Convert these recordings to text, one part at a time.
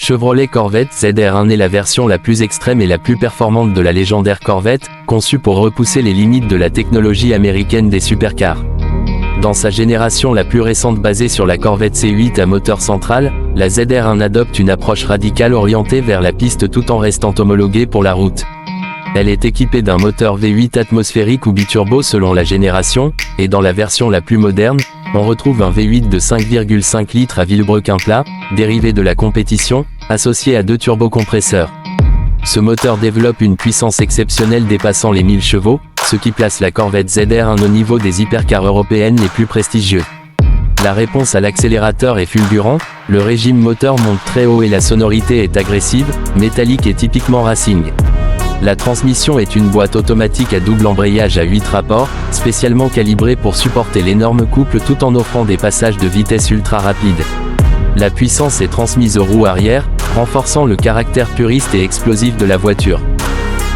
Chevrolet Corvette ZR1 est la version la plus extrême et la plus performante de la légendaire Corvette, conçue pour repousser les limites de la technologie américaine des supercars. Dans sa génération la plus récente basée sur la Corvette C8 à moteur central, la ZR1 adopte une approche radicale orientée vers la piste tout en restant homologuée pour la route. Elle est équipée d'un moteur V8 atmosphérique ou biturbo selon la génération, et dans la version la plus moderne, on retrouve un V8 de 5,5 litres à vilebrequin plat, dérivé de la compétition, associé à 2 turbocompresseurs. Ce moteur développe une puissance exceptionnelle dépassant les 1000 chevaux, ce qui place la Corvette ZR1 au niveau des hypercars européennes les plus prestigieux. La réponse à l'accélérateur est fulgurante, le régime moteur monte très haut et la sonorité est agressive, métallique et typiquement racing. La transmission est une boîte automatique à double embrayage à 8 rapports, spécialement calibrée pour supporter l'énorme couple tout en offrant des passages de vitesse ultra rapides. La puissance est transmise aux roues arrière, renforçant le caractère puriste et explosif de la voiture.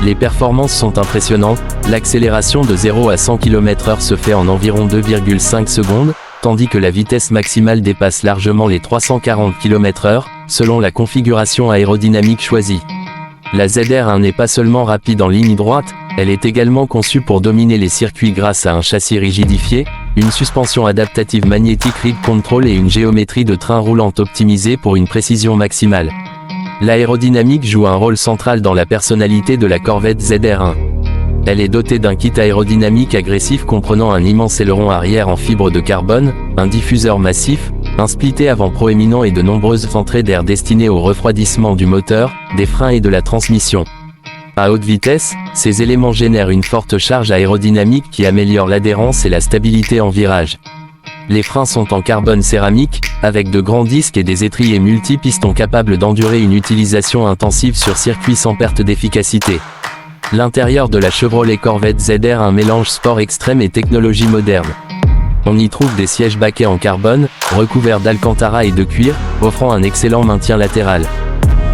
Les performances sont impressionnantes, l'accélération de 0 à 100 km/h se fait en environ 2,5 secondes, tandis que la vitesse maximale dépasse largement les 340 km/h, selon la configuration aérodynamique choisie. La ZR1 n'est pas seulement rapide en ligne droite, elle est également conçue pour dominer les circuits grâce à un châssis rigidifié, une suspension adaptative magnétique Ride Control et une géométrie de train roulante optimisée pour une précision maximale. L'aérodynamique joue un rôle central dans la personnalité de la Corvette ZR1. Elle est dotée d'un kit aérodynamique agressif comprenant un immense aileron arrière en fibre de carbone, un diffuseur massif, un splitté avant proéminent et de nombreuses entrées d'air destinées au refroidissement du moteur, des freins et de la transmission. À haute vitesse, ces éléments génèrent une forte charge aérodynamique qui améliore l'adhérence et la stabilité en virage. Les freins sont en carbone céramique, avec de grands disques et des étriers multi-pistons capables d'endurer une utilisation intensive sur circuit sans perte d'efficacité. L'intérieur de la Chevrolet Corvette ZR1 mélange sport extrême et technologie moderne. On y trouve des sièges baquets en carbone, recouverts d'alcantara et de cuir, offrant un excellent maintien latéral.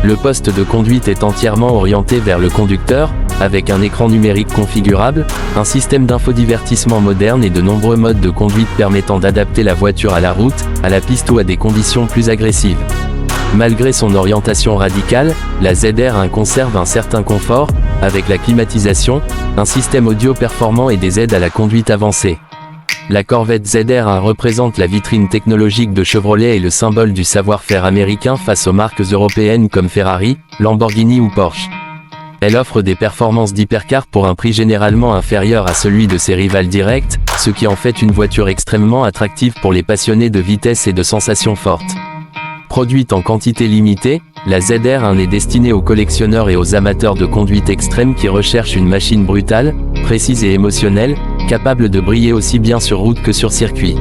Le poste de conduite est entièrement orienté vers le conducteur, avec un écran numérique configurable, un système d'infodivertissement moderne et de nombreux modes de conduite permettant d'adapter la voiture à la route, à la piste ou à des conditions plus agressives. Malgré son orientation radicale, la ZR1 conserve un certain confort, avec la climatisation, un système audio performant et des aides à la conduite avancée. La Corvette ZR1 représente la vitrine technologique de Chevrolet et le symbole du savoir-faire américain face aux marques européennes comme Ferrari, Lamborghini ou Porsche. Elle offre des performances d'hypercar pour un prix généralement inférieur à celui de ses rivales directes, ce qui en fait une voiture extrêmement attractive pour les passionnés de vitesse et de sensations fortes. Produite en quantité limitée, la ZR1 est destinée aux collectionneurs et aux amateurs de conduite extrême qui recherchent une machine brutale, précise et émotionnelle, capable de briller aussi bien sur route que sur circuit.